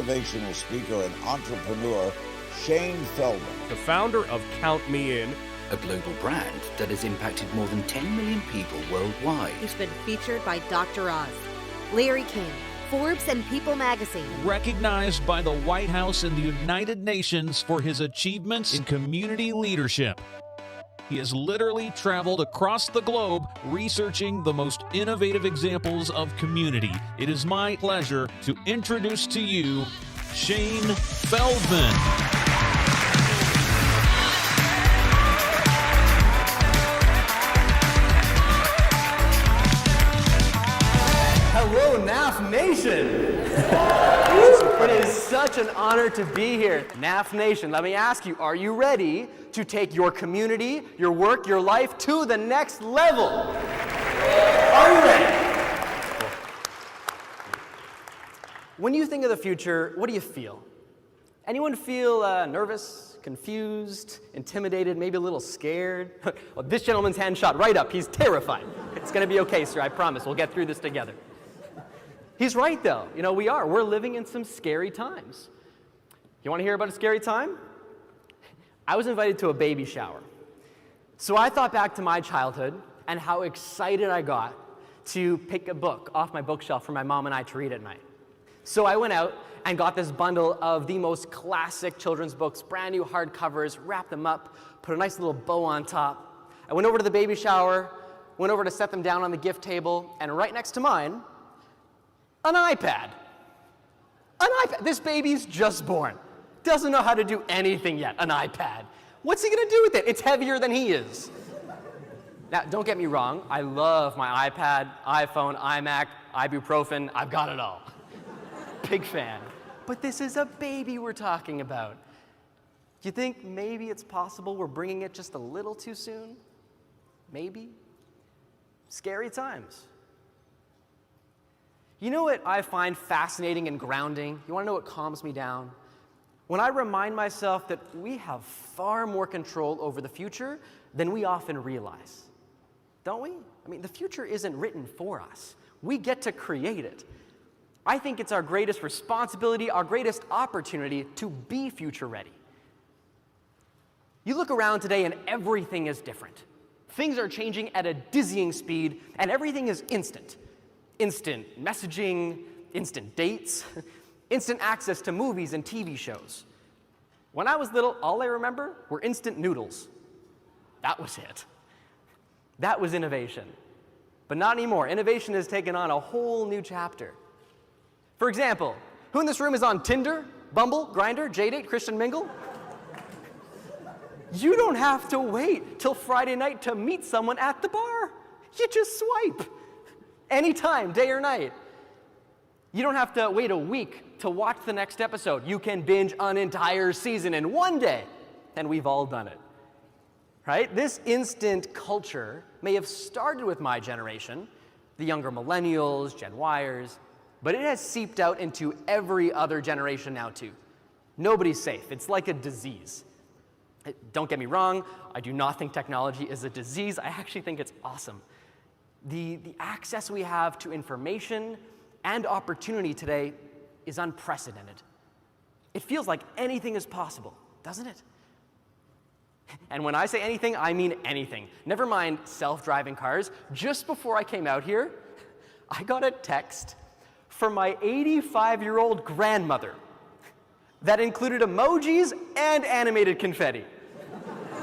motivational speaker and entrepreneur, Shane Feldman. The founder of Count Me In, a global brand that has impacted more than 10 million people worldwide. He's been featured by Dr. Oz, Larry King, Forbes, and People magazine. Recognized by the White House and the United Nations for his achievements in community leadership. He has literally traveled across the globe researching the most innovative examples of community. It is my pleasure to introduce to you Shane Feldman. Hello, NAF Nation! It is such an honor to be here. NAF Nation, let me ask you, are you ready to take your community, your work, your life to the next level? Are you ready? When you think of the future, what do you feel? Anyone feel nervous, confused, intimidated, maybe a little scared? Well, this gentleman's hand shot right up. He's terrified. It's going to be okay, sir. I promise. We'll get through this together. He's right, though. You know, we are. We're living in some scary times. You want to hear about a scary time? I was invited to a baby shower. So I thought back to my childhood and how excited I got to pick a book off my bookshelf for my mom and I to read at night. So I went out and got this bundle of the most classic children's books, brand new hardcovers, wrapped them up, put a nice little bow on top. I went over to the baby shower, went over to set them down on the gift table, and right next to mine, an iPad. An iPad. This baby's just born. Doesn't know how to do anything yet, an iPad. What's he gonna do with it? It's heavier than he is. Now, don't get me wrong. I love my iPad, iPhone, iMac, ibuprofen. I've got it all. Big fan. But this is a baby we're talking about. Do you think maybe it's possible we're bringing it just a little too soon? Maybe? Scary times. You know what I find fascinating and grounding? You want to know what calms me down? When I remind myself that we have far more control over the future than we often realize. Don't we? I mean, the future isn't written for us. We get to create it. I think it's our greatest responsibility, our greatest opportunity to be future ready. You look around today and everything is different. Things are changing at a dizzying speed and everything is instant. Instant messaging, instant dates, instant access to movies and TV shows. When I was little, all I remember were instant noodles. That was it. That was innovation. But not anymore. Innovation has taken on a whole new chapter. For example, who in this room is on Tinder, Bumble, Grindr, JDate, Christian Mingle? You don't have to wait till Friday night to meet someone at the bar. You just swipe. Anytime, day or night. You don't have to wait a week to watch the next episode. You can binge an entire season in one day. And we've all done it. Right? This instant culture may have started with my generation, the younger millennials, Gen Yers, but it has seeped out into every other generation now too. Nobody's safe. It's like a disease. Don't get me wrong, I do not think technology is a disease. I actually think it's awesome. The access we have to information and opportunity today is unprecedented. It feels like anything is possible, doesn't it? And when I say anything, I mean anything. Never mind self-driving cars. Just before I came out here, I got a text from my 85-year-old grandmother that included emojis and animated confetti.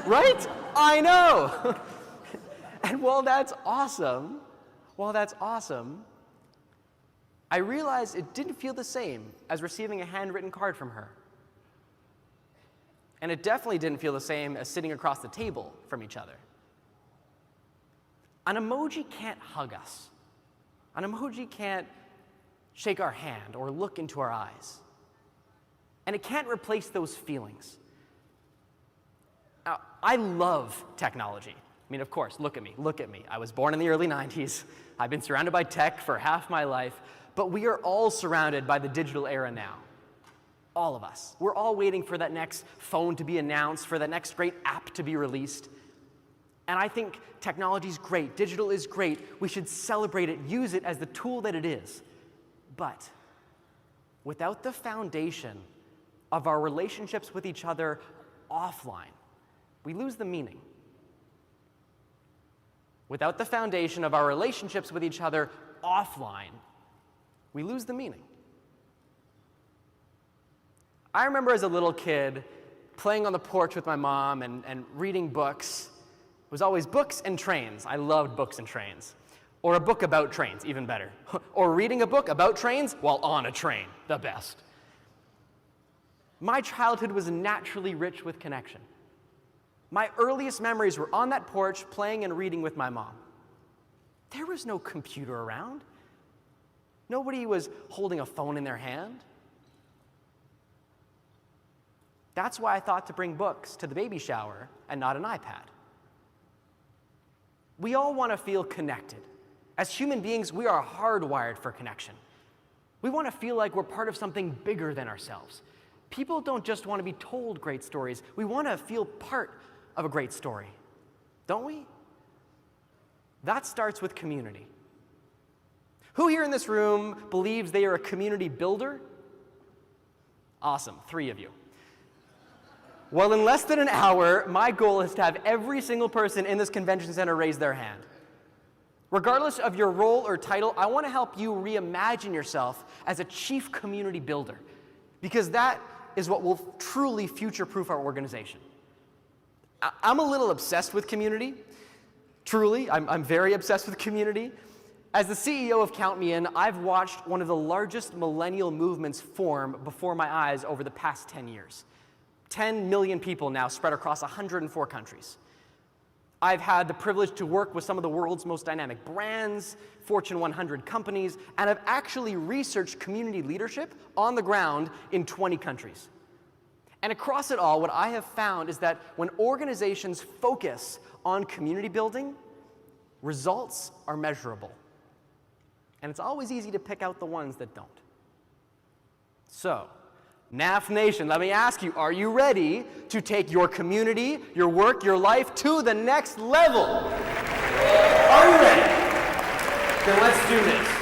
Right? I know. And while that's awesome, I realized it didn't feel the same as receiving a handwritten card from her. And it definitely didn't feel the same as sitting across the table from each other. An emoji can't hug us. An emoji can't shake our hand or look into our eyes. And it can't replace those feelings. Now, I love technology. I mean, of course, look at me. I was born in the early 90s. I've been surrounded by tech for half my life, but we are all surrounded by the digital era now. All of us. We're all waiting for that next phone to be announced, for that next great app to be released. And I think technology is great. Digital is great. We should celebrate it, use it as the tool that it is. But without the foundation of our relationships with each other offline, we lose the meaning. Without the foundation of our relationships with each other offline, we lose the meaning. I remember as a little kid playing on the porch with my mom and reading books. It was always books and trains. I loved books and trains. Or a book about trains, even better. Or reading a book about trains while on a train, the best. My childhood was naturally rich with connection. My earliest memories were on that porch playing and reading with my mom. There was no computer around. Nobody was holding a phone in their hand. That's why I thought to bring books to the baby shower and not an iPad. We all want to feel connected. As human beings, we are hardwired for connection. We want to feel like we're part of something bigger than ourselves. People don't just want to be told great stories. We want to feel part of a great story, don't we? That starts with community. Who here in this room believes they are a community builder? Awesome, 3 of you. Well, in less than an hour, my goal is to have every single person in this convention center raise their hand. Regardless of your role or title, I want to help you reimagine yourself as a chief community builder, because that is what will truly future-proof our organization. I'm a little obsessed with community. Truly, I'm very obsessed with community. As the CEO of Count Me In, I've watched one of the largest millennial movements form before my eyes over the past 10 years. 10 million people now spread across 104 countries. I've had the privilege to work with some of the world's most dynamic brands, Fortune 100 companies, and I've actually researched community leadership on the ground in 20 countries. And across it all, what I have found is that when organizations focus on community building, results are measurable. And it's always easy to pick out the ones that don't. So, NAF Nation, let me ask you, are you ready to take your community, your work, your life to the next level? Are you ready? Then let's do this.